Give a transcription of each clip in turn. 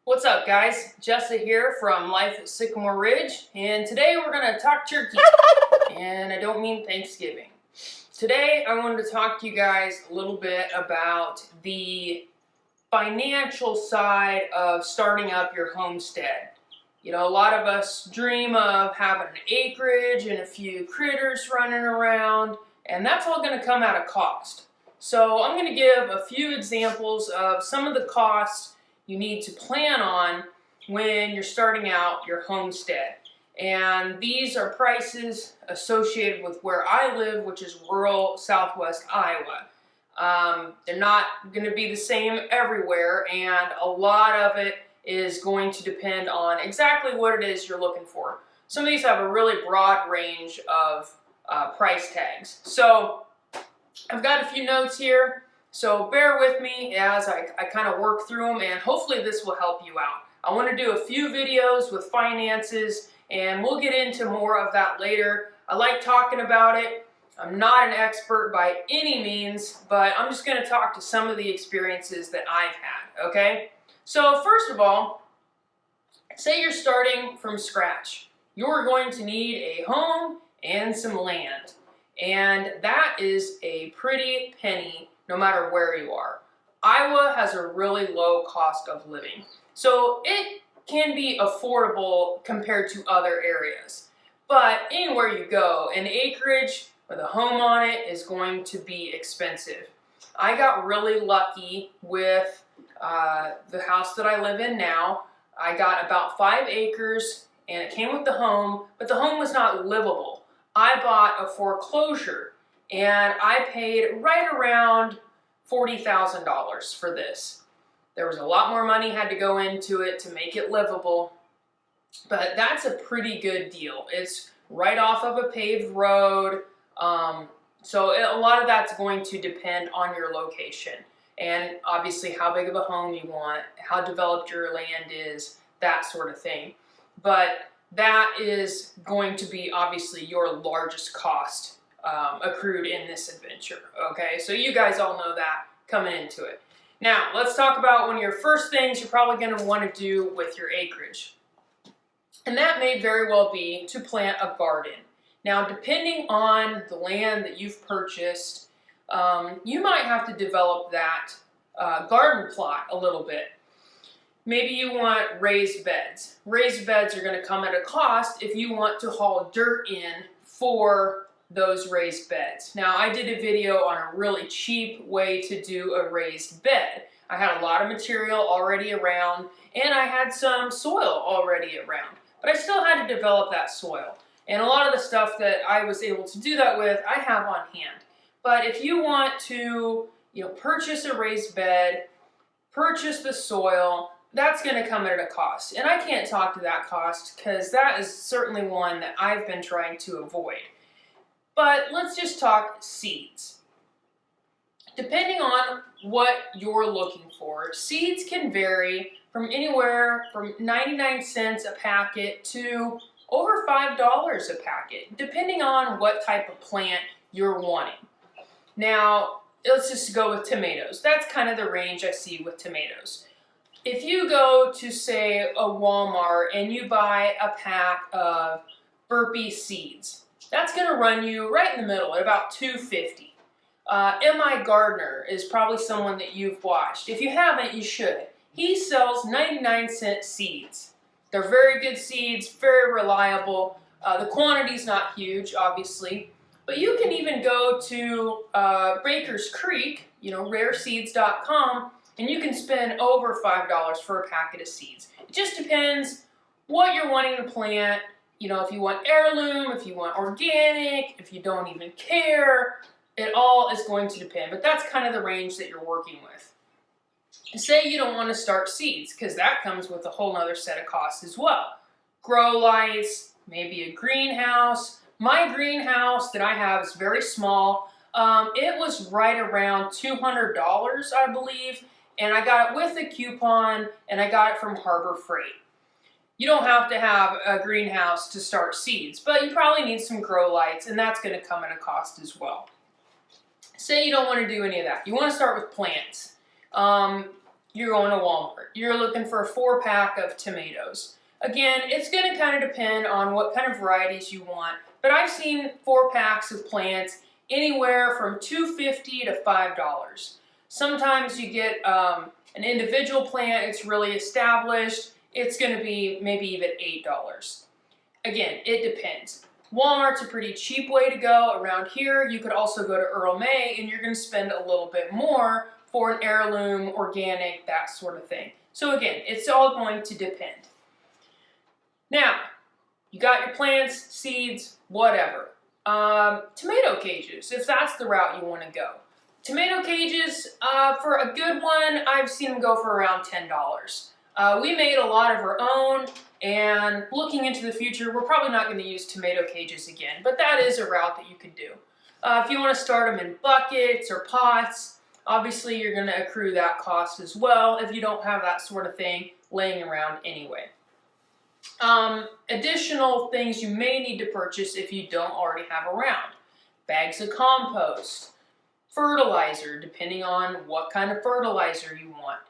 What's up, guys? Jessa here from Life at Sycamore Ridge, and today we're going to talk turkey, and I don't mean Thanksgiving. Today I wanted to talk to you guys a little bit about the financial side of starting up your homestead. You know, a lot of us dream of having an acreage and a few critters running around, and that's all going to come at a cost. So I'm going to give a few examples of some of the costs you need to plan on when you're starting out your homestead. And these are prices associated with where I live, which is rural southwest Iowa. They're not going to be the same everywhere, and a lot of it is going to depend on exactly what it is you're looking for. Some of these have a really broad range of price tags. So I've got a few notes here. So bear with me as I kind of work through them, and hopefully this will help you out. I want to do a few videos with finances, and we'll get into more of that later. I like talking about it. I'm not an expert by any means, but I'm just going to talk to some of the experiences that I've had, okay? So first of all, say you're starting from scratch. You're going to need a home and some land, and that is a pretty penny no matter where you are. Iowa has a really low cost of living, so it can be affordable compared to other areas. But anywhere you go, an acreage with a home on it is going to be expensive. I got really lucky with the house that I live in now. I got about 5 acres and it came with the home, but the home was not livable. I bought a foreclosure and I paid right around $40,000 for this. There was a lot more money had to go into it to make it livable, but that's a pretty good deal. It's right off of a paved road, so a lot of that's going to depend on your location and obviously how big of a home you want, how developed your land is, that sort of thing. But that is going to be obviously your largest cost accrued in this adventure, okay? So you guys all know that coming into it. Now, let's talk about one of your first things you're probably going to want to do with your acreage. And that may very well be to plant a garden. Now, depending on the land that you've purchased, you might have to develop that garden plot a little bit. Maybe you want raised beds. Raised beds are going to come at a cost if you want to haul dirt in for those raised beds. Now, I did a video on a really cheap way to do a raised bed. I had a lot of material already around, and I had some soil already around, but I still had to develop that soil. And a lot of the stuff that I was able to do that with, I have on hand. But if you want to, purchase a raised bed, purchase the soil, that's going to come at a cost. And I can't talk to that cost because that is certainly one that I've been trying to avoid. But let's just talk seeds. Depending on what you're looking for, seeds can vary from anywhere from 99 cents a packet to over $5 a packet, depending on what type of plant you're wanting. Now, let's just go with tomatoes. That's kind of the range I see with tomatoes. If you go to, say, a Walmart and you buy a pack of burpee seeds, that's going to run you right in the middle at about $2.50. M.I. Gardner is probably someone that you've watched. If you haven't, you should. He sells 99-cent seeds. They're very good seeds, very reliable. The quantity's not huge, obviously. But you can even go to Baker's Creek, rareseeds.com, and you can spend over $5 for a packet of seeds. It just depends what you're wanting to plant. If you want heirloom, if you want organic, if you don't even care, it all is going to depend. But that's kind of the range that you're working with. Say you don't want to start seeds, because that comes with a whole other set of costs as well. Grow lights, maybe a greenhouse. My greenhouse that I have is very small. It was right around $200, I believe, and I got it with a coupon, and I got it from Harbor Freight. You don't have to have a greenhouse to start seeds, but you probably need some grow lights, and that's going to come at a cost as well. Say you don't want to do any of that. You want to start with plants. you're going to Walmart. You're looking for a 4-pack of tomatoes. Again, it's going to kind of depend on what kind of varieties you want, but I've seen 4 packs of plants anywhere from $2.50 to $5. Sometimes you get an individual plant, it's really established, it's going to be maybe even $8. Again, it depends. Walmart's a pretty cheap way to go around here. You could also go to Earl May and you're going to spend a little bit more for an heirloom, organic, that sort of thing. So again, it's all going to depend. Now, you got your plants, seeds, whatever. Tomato cages, if that's the route you want to go. Tomato cages, for a good one, I've seen them go for around $10. We made a lot of our own, and looking into the future, we're probably not going to use tomato cages again, but that is a route that you could do. If you want to start them in buckets or pots, obviously you're going to accrue that cost as well if you don't have that sort of thing laying around anyway. Additional things you may need to purchase if you don't already have around. Bags of compost, fertilizer, depending on what kind of fertilizer you want.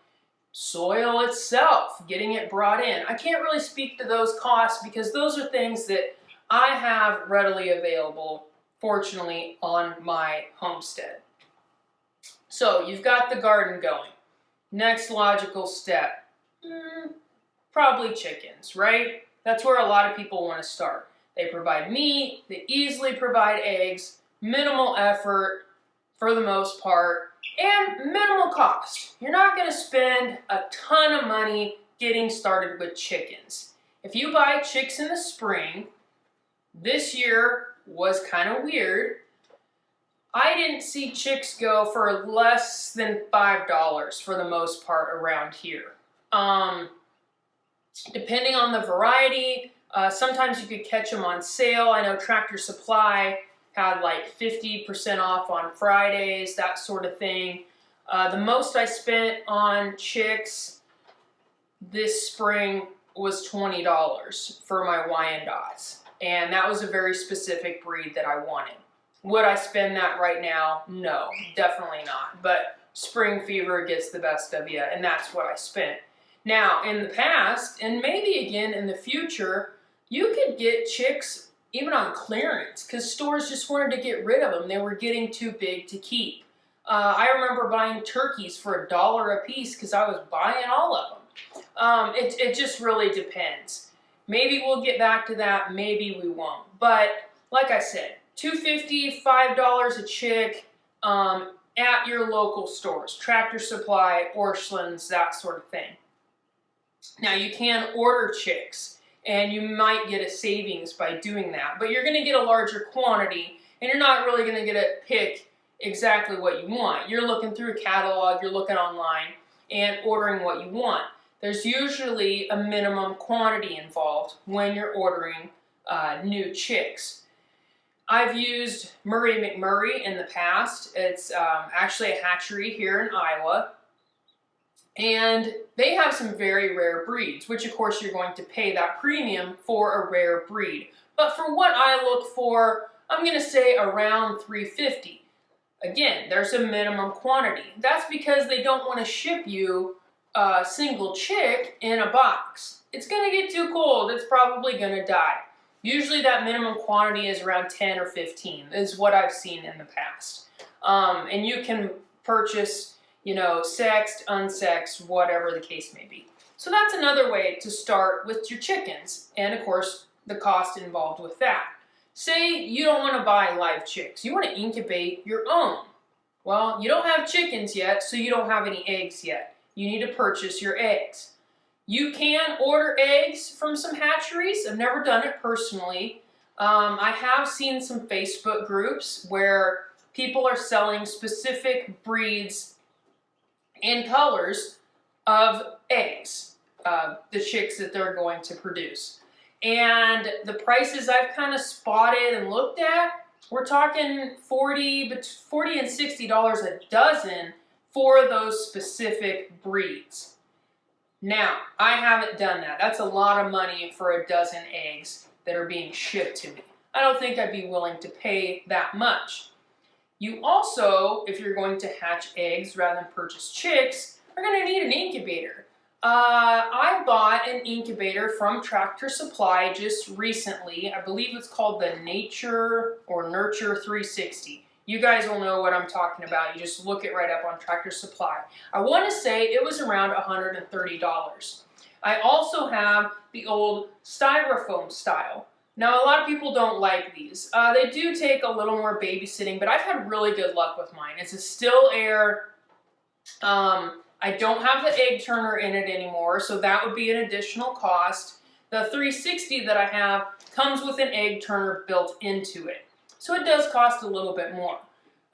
Soil itself, getting it brought in. I can't really speak to those costs because those are things that I have readily available, fortunately, on my homestead. So you've got the garden going. Next logical step, probably chickens, right? That's where a lot of people want to start. They provide meat, they easily provide eggs, minimal effort for the most part, and minimal cost. You're not going to spend a ton of money getting started with chickens. If you buy chicks in the spring, this year was kind of weird. I didn't see chicks go for less than $5 for the most part around here. Depending on the variety, sometimes you could catch them on sale. I know Tractor Supply had like 50% off on Fridays, that sort of thing. The most I spent on chicks this spring was $20 for my Wyandottes. And that was a very specific breed that I wanted. Would I spend that right now? No, definitely not. But spring fever gets the best of you, and that's what I spent. Now, in the past, and maybe again in the future, you could get chicks even on clearance because stores just wanted to get rid of them. They were getting too big to keep. I remember buying turkeys for $1 a piece because I was buying all of them. It just really depends. Maybe we'll get back to that, maybe we won't. But like I said, $2.50, $5 a chick at your local stores, Tractor Supply, Orscheln's, that sort of thing. Now you can order chicks and you might get a savings by doing that, but you're going to get a larger quantity and you're not really going to get to pick exactly what you want. You're looking through a catalog, you're looking online and ordering what you want. There's usually a minimum quantity involved when you're ordering new chicks. I've used Murray McMurray in the past. It's actually a hatchery here in Iowa. And they have some very rare breeds, which of course you're going to pay that premium for a rare breed. But for what I look for, I'm going to say around $3.50. Again, there's a minimum quantity. That's because they don't want to ship you a single chick in a box. It's going to get too cold. It's probably going to die. Usually that minimum quantity is around 10 or 15 is what I've seen in the past. And you can purchase, you know, sexed, unsexed, whatever the case may be. So that's another way to start with your chickens. And of course, the cost involved with that. Say you don't want to buy live chicks. You want to incubate your own. Well, you don't have chickens yet, so you don't have any eggs yet. You need to purchase your eggs. You can order eggs from some hatcheries. I've never done it personally. I have seen some Facebook groups where people are selling specific breeds and colors of eggs, the chicks that they're going to produce. And the prices I've kind of spotted and looked at, we're talking $40 and $60 a dozen for those specific breeds. Now, I haven't done that. That's a lot of money for a dozen eggs that are being shipped to me. I don't think I'd be willing to pay that much. You also, if you're going to hatch eggs rather than purchase chicks, they're going to need an incubator. I bought an incubator from Tractor Supply just recently. I believe it's called the Nature or Nurture 360. You guys will know what I'm talking about. You just look it right up on Tractor Supply. I want to say it was around $130. I also have the old styrofoam style. Now, a lot of people don't like these. They do take a little more babysitting, but I've had really good luck with mine. It's a still air. I don't have the egg turner in it anymore, so that would be an additional cost. The 360 that I have comes with an egg turner built into it, so it does cost a little bit more.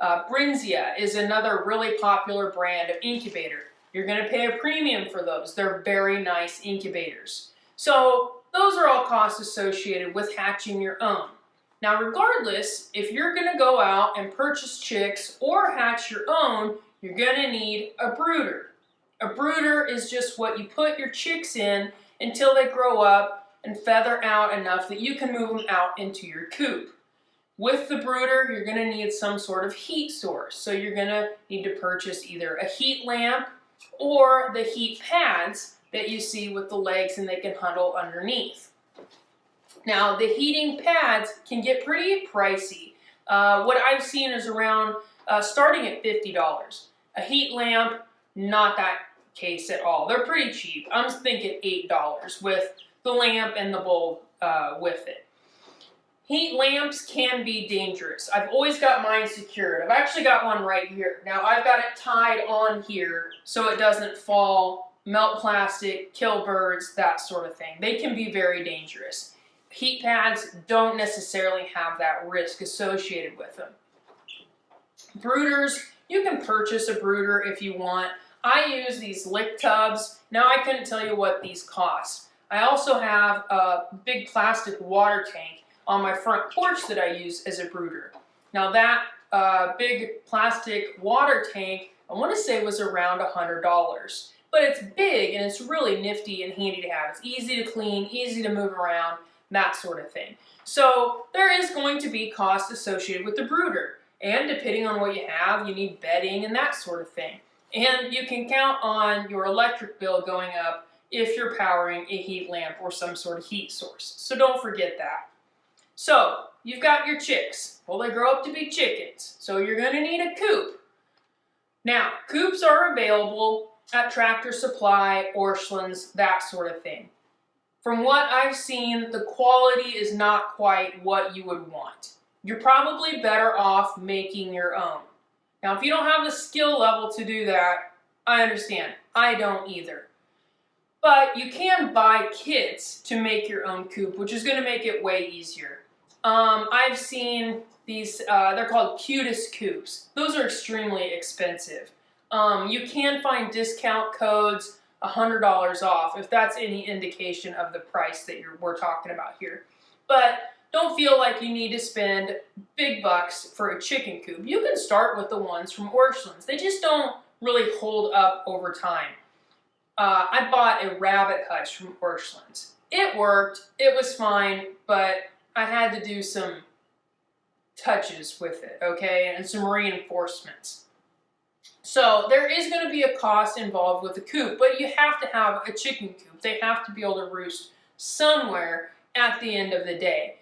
Brinzia is another really popular brand of incubator. You're going to pay a premium for those. They're very nice incubators. So those are all costs associated with hatching your own. Now, regardless, if you're going to go out and purchase chicks or hatch your own, you're going to need a brooder. A brooder is just what you put your chicks in until they grow up and feather out enough that you can move them out into your coop. With the brooder, you're going to need some sort of heat source. So you're going to need to purchase either a heat lamp or the heat pads that you see with the legs and they can huddle underneath. Now, the heating pads can get pretty pricey. What I've seen is around starting at $50. A heat lamp, not that case at all. They're pretty cheap. I'm thinking $8 with the lamp and the bulb with it. Heat lamps can be dangerous. I've always got mine secured. I've actually got one right here. Now I've got it tied on here so it doesn't fall, melt plastic, kill birds, that sort of thing. They can be very dangerous. Heat pads don't necessarily have that risk associated with them. Brooders, you can purchase a brooder if you want. I use these lick tubs. Now I couldn't tell you what these cost. I also have a big plastic water tank on my front porch that I use as a brooder. Now that big plastic water tank, I want to say was around $100. But it's big and it's really nifty and handy to have. It's easy to clean, easy to move around, that sort of thing. So there is going to be cost associated with the brooder. And depending on what you have, you need bedding and that sort of thing. And you can count on your electric bill going up if you're powering a heat lamp or some sort of heat source. So don't forget that. So, you've got your chicks. Well, they grow up to be chickens, so you're going to need a coop. Now, coops are available at Tractor Supply, Orscheln's, that sort of thing. From what I've seen, the quality is not quite what you would want. You're probably better off making your own. Now, if you don't have the skill level to do that, I understand. I don't either. But you can buy kits to make your own coop, which is going to make it way easier. I've seen these, they're called cutest coops. Those are extremely expensive. You can find discount codes, $100 off, if that's any indication of the price that we're talking about here. But don't feel like you need to spend big bucks for a chicken coop. You can start with the ones from Orscheln's. They just don't really hold up over time. I bought a rabbit hutch from Orscheln's. It worked, it was fine, but I had to do some touches with it, okay, and some reinforcements. So there is going to be a cost involved with the coop, but you have to have a chicken coop. They have to be able to roost somewhere at the end of the day.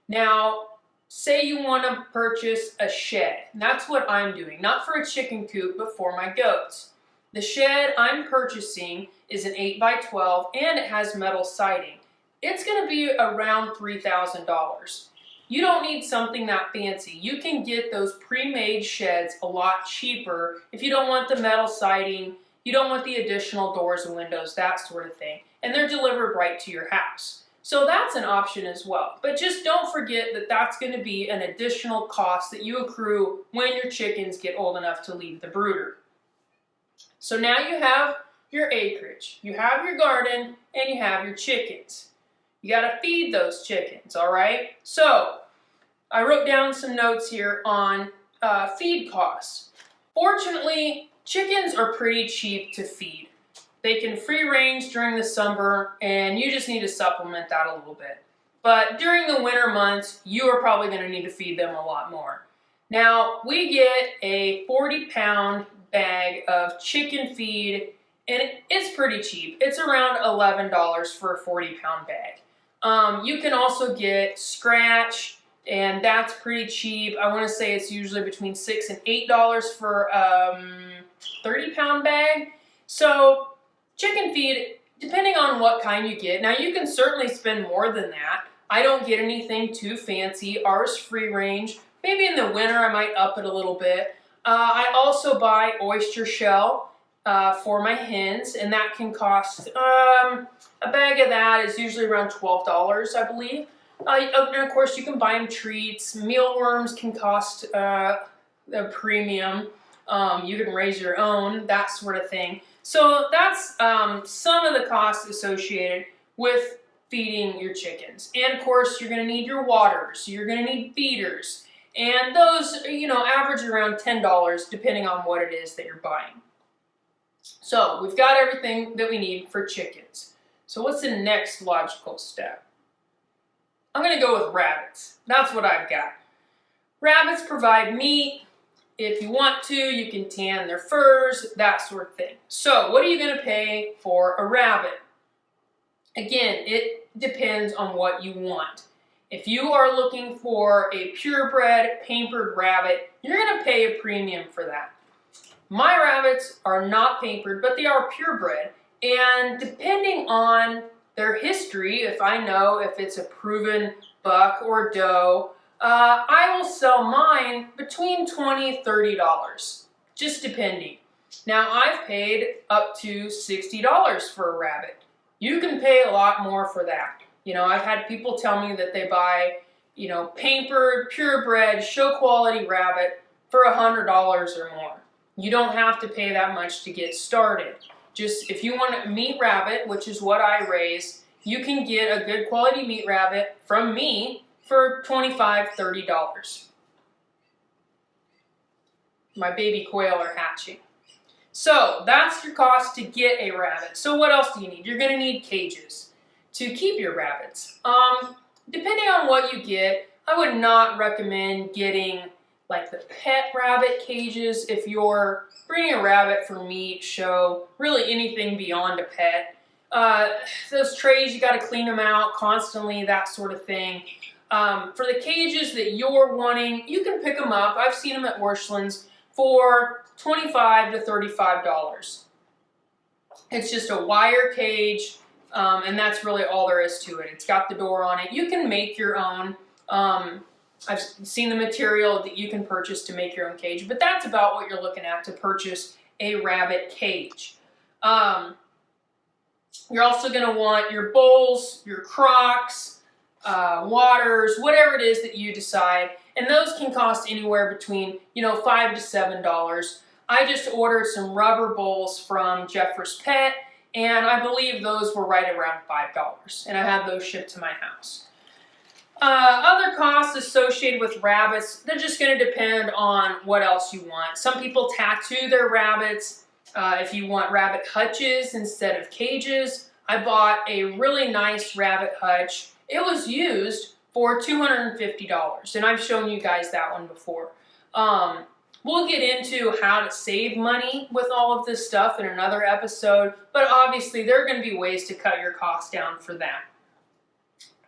Now, say you want to purchase a shed. That's what I'm doing, not for a chicken coop, but for my goats. The shed I'm purchasing is an 8x12 and it has metal siding. It's going to be around $3,000. You don't need something that fancy. You can get those pre-made sheds a lot cheaper if you don't want the metal siding, you don't want the additional doors and windows, that sort of thing. And they're delivered right to your house. So that's an option as well. But just don't forget that that's going to be an additional cost that you accrue when your chickens get old enough to leave the brooder. So now you have your acreage, you have your garden, and you have your chickens. You got to feed those chickens, all right? So I wrote down some notes here on feed costs. Fortunately, chickens are pretty cheap to feed. They can free range during the summer, and you just need to supplement that a little bit. But during the winter months, you are probably going to need to feed them a lot more. Now, we get a 40-pound bag of chicken feed and it's pretty cheap. It's around $11 for a 40-pound bag. You can also get scratch, and that's pretty cheap. I want to say it's usually between $6 and $8 for a 30-pound bag. So chicken feed, depending on what kind you get. Now you can certainly spend more than that. I don't get anything too fancy. Ours free range. Maybe in the winter I might up it a little bit. I also buy oyster shell for my hens, and that can cost, a bag of that is usually around $12, I believe. And of course you can buy them treats. Mealworms can cost a premium. You can raise your own, that sort of thing. So that's some of the costs associated with feeding your chickens. And of course you're going to need your waters, you're going to need feeders, and those, you know, average around $10 depending on what it is that you're buying. So we've got everything that we need for chickens. So what's the next logical step? I'm going to go with rabbits. That's what I've got. Rabbits provide meat. If you want to, you can tan their furs, that sort of thing. So what are you going to pay for a rabbit? Again, it depends on what you want. If you are looking for a purebred, pampered rabbit, you're going to pay a premium for that. My rabbits are not pampered, but they are purebred. And depending on their history, if I know if it's a proven buck or doe, I will sell mine between $20 and $30, just depending. Now, I've paid up to $60 for a rabbit. You can pay a lot more for that. You know, I've had people tell me that they buy, you know, pampered, purebred, show quality rabbit for $100 or more. You don't have to pay that much to get started. Just if you want a meat rabbit, which is what I raise, you can get a good quality meat rabbit from me for $25, $30. My baby quail are hatching. So that's your cost to get a rabbit. So what else do you need? You're going to need cages to keep your rabbits. Depending on what you get, I would not recommend getting like the pet rabbit cages if you're breeding a rabbit for meat, show, really anything beyond a pet. Those trays, you got to clean them out constantly, that sort of thing. For the cages that you're wanting, you can pick them up. I've seen them at Worshlands for $25 to $35. It's just a wire cage, and that's really all there is to it. It's got the door on it. You can make your own. I've seen the material that you can purchase to make your own cage, but that's about what you're looking at to purchase a rabbit cage. You're also going to want your bowls, your crocks, waters, whatever it is that you decide, and those can cost anywhere between, you know, $5 to $7. I just ordered some rubber bowls from Jeffers Pet, and I believe those were right around $5, and I had those shipped to my house. Other costs associated with rabbits, they're just going to depend on what else you want. Some people tattoo their rabbits. If you want rabbit hutches instead of cages, I bought a really nice rabbit hutch. It was used for $250, and I've shown you guys that one before. We'll get into how to save money with all of this stuff in another episode, but obviously there are going to be ways to cut your costs down for that.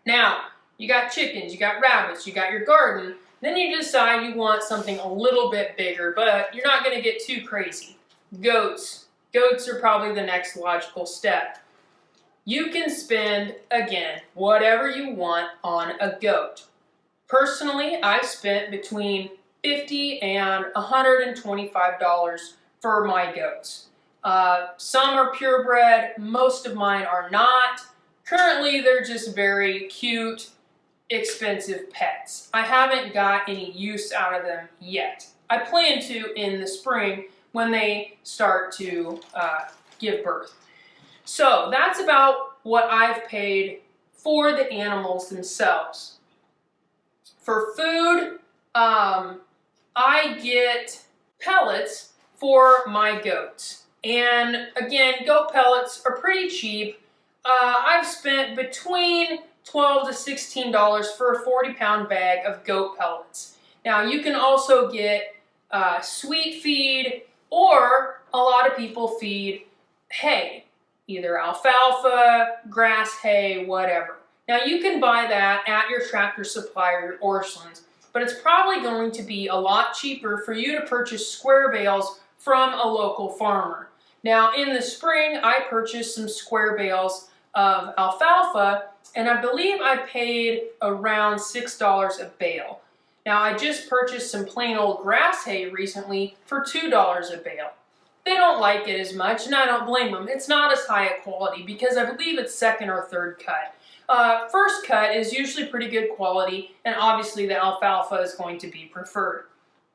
Now, you got chickens, you got rabbits, you got your garden, then you decide you want something a little bit bigger, but you're not going to get too crazy. Goats. Goats are probably the next logical step. You can spend, again, whatever you want on a goat. Personally, I've spent between $50 and $125 for my goats. Some are purebred, most of mine are not. Currently, they're just very cute, expensive pets. I haven't got any use out of them yet. I plan to in the spring when they start to give birth. So that's about what I've paid for the animals themselves. For food, I get pellets for my goats. And again, goat pellets are pretty cheap. I've spent between $12 to $16 for a 40-pound bag of goat pellets. Now, you can also get sweet feed, or a lot of people feed hay, either alfalfa, grass hay, whatever. Now you can buy that at your Tractor Supply or your Orchlands, but it's probably going to be a lot cheaper for you to purchase square bales from a local farmer. Now in the spring, I purchased some square bales of alfalfa, and I believe I paid around $6 a bale. Now I just purchased some plain old grass hay recently for $2 a bale. They don't like it as much, and I don't blame them. It's not as high a quality because I believe it's second or third cut. First cut is usually pretty good quality, and obviously the alfalfa is going to be preferred.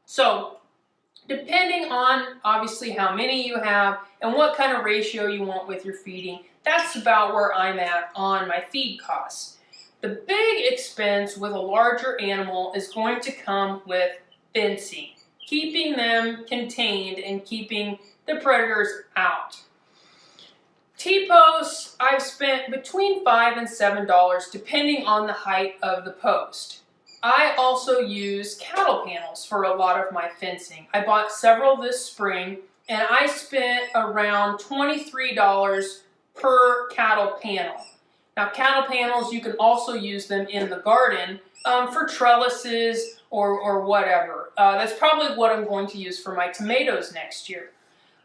So, depending on obviously how many you have and what kind of ratio you want with your feeding, that's about where I'm at on my feed costs. The big expense with a larger animal is going to come with fencing, keeping them contained and keeping the predators out. T-posts, I've spent between $5 and $7 depending on the height of the post. I also use cattle panels for a lot of my fencing. I bought several this spring, and I spent around $23 per cattle panel. Now cattle panels, you can also use them in the garden for trellises or whatever. That's probably what I'm going to use for my tomatoes next year.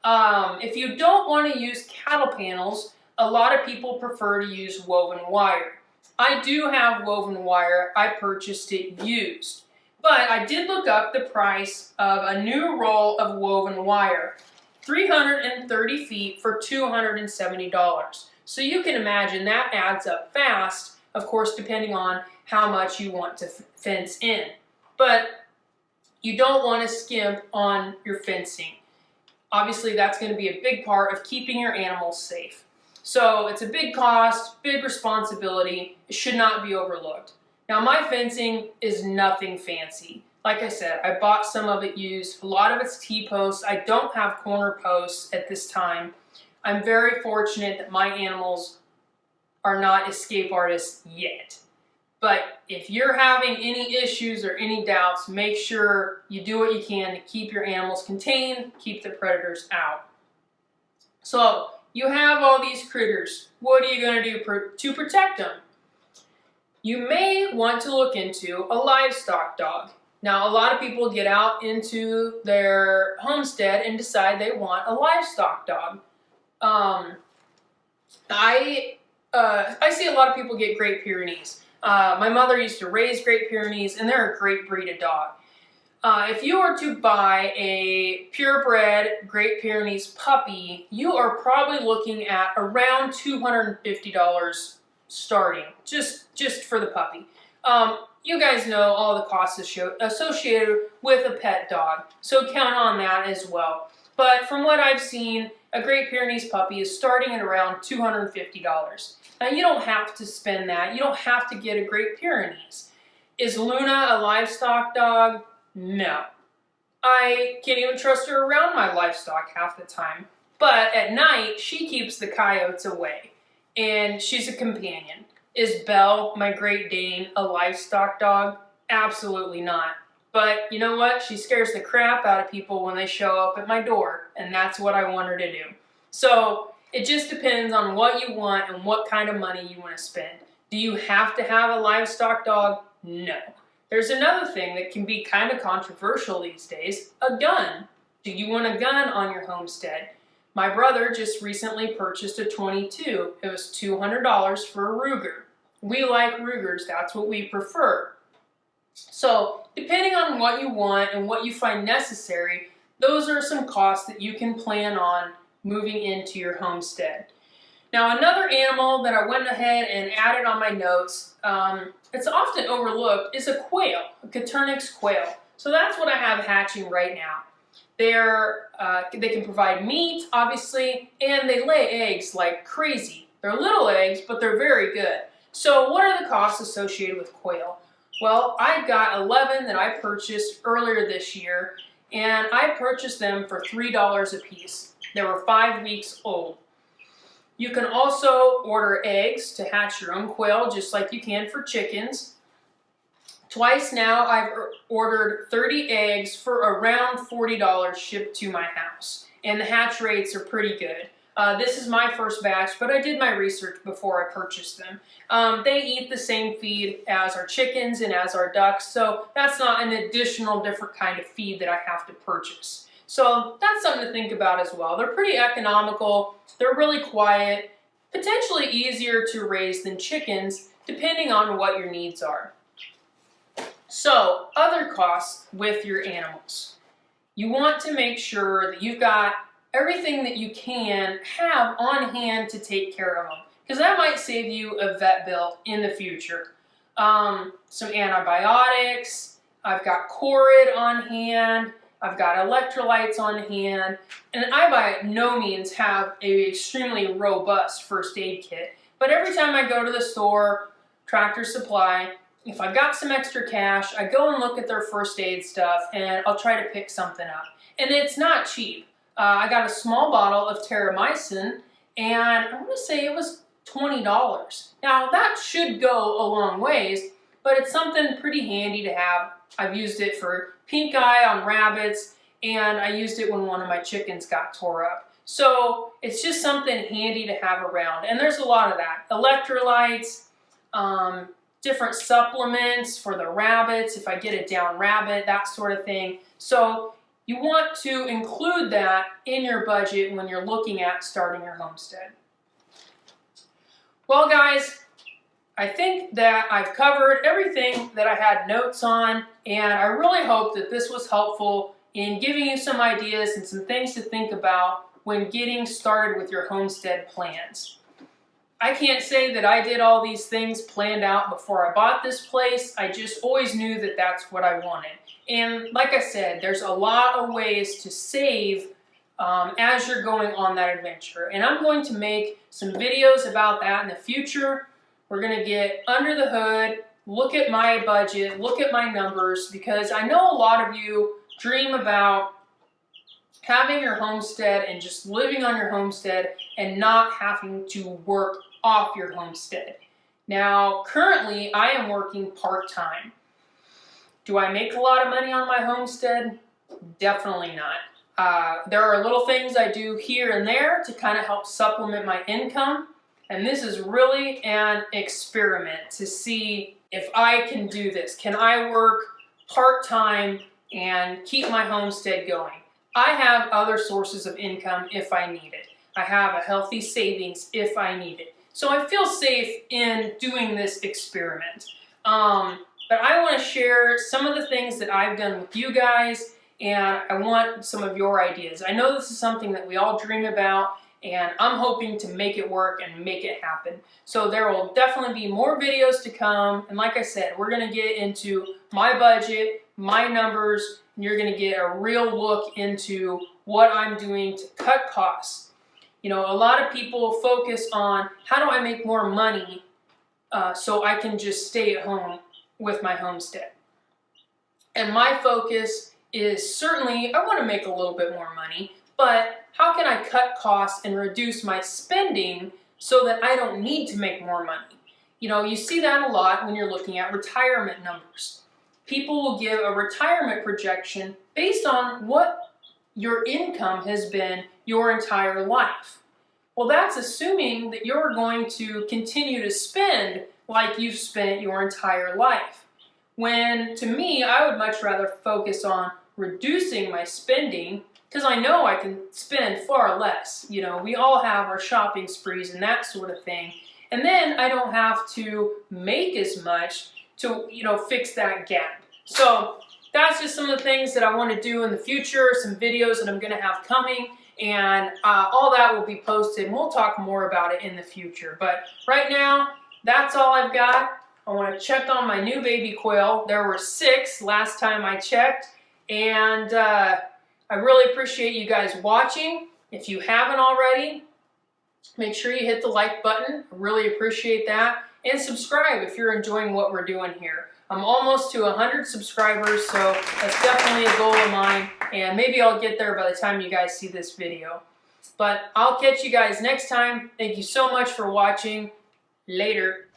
If you don't want to use cattle panels, a lot of people prefer to use woven wire. I do have woven wire. I purchased it used. But I did look up the price of a new roll of woven wire. 330 feet for $270. So you can imagine that adds up fast, of course, depending on how much you want to fence in. But you don't want to skimp on your fencing. Obviously, that's going to be a big part of keeping your animals safe. So it's a big cost, big responsibility. It should not be overlooked. Now, my fencing is nothing fancy. Like I said, I bought some of it used. A lot of it's T-posts. I don't have corner posts at this time. I'm very fortunate that my animals are not escape artists yet. But if you're having any issues or any doubts, make sure you do what you can to keep your animals contained, keep the predators out. So, you have all these critters. What are you going to do to protect them? You may want to look into a livestock dog. Now, a lot of people get out into their homestead and decide they want a livestock dog. I see a lot of people get Great Pyrenees. My mother used to raise Great Pyrenees, and they're a great breed of dog. If you were to buy a purebred Great Pyrenees puppy, you are probably looking at around $250 starting, just for the puppy. You guys know all the costs associated with a pet dog, so count on that as well. But from what I've seen, a Great Pyrenees puppy is starting at around $250. Now, you don't have to spend that. You don't have to get a Great Pyrenees. Is Luna a livestock dog? No. I can't even trust her around my livestock half the time. But at night, she keeps the coyotes away. And she's a companion. Is Belle, my Great Dane, a livestock dog? Absolutely not. But you know what? She scares the crap out of people when they show up at my door. And that's what I want her to do. So, it just depends on what you want and what kind of money you want to spend. Do you have to have a livestock dog? No. There's another thing that can be kind of controversial these days, a gun. Do you want a gun on your homestead? My brother just recently purchased a .22. It was $200 for a Ruger. We like Rugers, that's what we prefer. So, depending on what you want and what you find necessary, those are some costs that you can plan on moving into your homestead. Now, another animal that I went ahead and added on my notes, it's often overlooked, is a quail, a Coturnix quail. So that's what I have hatching right now. They can provide meat, obviously, and they lay eggs like crazy. They're little eggs, but they're very good. So what are the costs associated with quail? Well, I got 11 that I purchased earlier this year, and I purchased them for $3 a piece. They were 5 weeks old. You can also order eggs to hatch your own quail, just like you can for chickens. Twice now, I've ordered 30 eggs for around $40 shipped to my house. And the hatch rates are pretty good. This is my first batch, but I did my research before I purchased them. They eat the same feed as our chickens and as our ducks, so that's not an additional different kind of feed that I have to purchase. So that's something to think about as well. They're pretty economical, they're really quiet, potentially easier to raise than chickens, depending on what your needs are. So, other costs with your animals. You want to make sure that you've got everything that you can have on hand to take care of them, because that might save you a vet bill in the future. Some antibiotics, I've got Corid on hand, I've got electrolytes on hand, and I by no means have an extremely robust first aid kit, but every time I go to the store, Tractor Supply, if I've got some extra cash, I go and look at their first aid stuff and I'll try to pick something up. And it's not cheap. I got a small bottle of terramycin and I want to say it was $20. Now that should go a long ways, but it's something pretty handy to have. I've used it for pink eye on rabbits, and I used it when one of my chickens got tore up. So it's just something handy to have around, and there's a lot of that. Electrolytes, different supplements for the rabbits, if I get a down rabbit, that sort of thing. So you want to include that in your budget when you're looking at starting your homestead. Well guys, I think that I've covered everything that I had notes on, and I really hope that this was helpful in giving you some ideas and some things to think about when getting started with your homestead plans. I can't say that I did all these things planned out before I bought this place. I just always knew that that's what I wanted. And like I said, there's a lot of ways to save as you're going on that adventure. And I'm going to make some videos about that in the future. We're going to get under the hood, look at my budget, look at my numbers, because I know a lot of you dream about having your homestead and just living on your homestead and not having to work off your homestead. Now, currently, I am working part-time. Do I make a lot of money on my homestead? Definitely not. There are little things I do here and there to kind of help supplement my income, and this is really an experiment to see if I can do this. Can I work part-time and keep my homestead going? I have other sources of income if I need it. I have a healthy savings if I need it. So I feel safe in doing this experiment. But I want to share some of the things that I've done with you guys, and I want some of your ideas. I know this is something that we all dream about, and I'm hoping to make it work and make it happen. So there will definitely be more videos to come, and like I said, we're going to get into my budget, my numbers, and you're going to get a real look into what I'm doing to cut costs. You know, a lot of people focus on how do I make more money so I can just stay at home with my homestead. And my focus is certainly I want to make a little bit more money, but how can I cut costs and reduce my spending so that I don't need to make more money? You know, you see that a lot when you're looking at retirement numbers. People will give a retirement projection based on what your income has been your entire life. Well, that's assuming that you're going to continue to spend like you've spent your entire life. When, to me, I would much rather focus on reducing my spending, because I know I can spend far less. You know, we all have our shopping sprees and that sort of thing. And then I don't have to make as much to, you know, fix that gap. So that's just some of the things that I want to do in the future, some videos that I'm going to have coming, and all that will be posted, and we'll talk more about it in the future. But right now, that's all I've got. I want to check on my new baby quail. There were 6 last time I checked, and I really appreciate you guys watching. If you haven't already, make sure you hit the like button. I really appreciate that. And subscribe if you're enjoying what we're doing here. I'm almost to 100 subscribers, so that's definitely a goal of mine, and maybe I'll get there by the time you guys see this video. But I'll catch you guys next time. Thank you so much for watching. Later.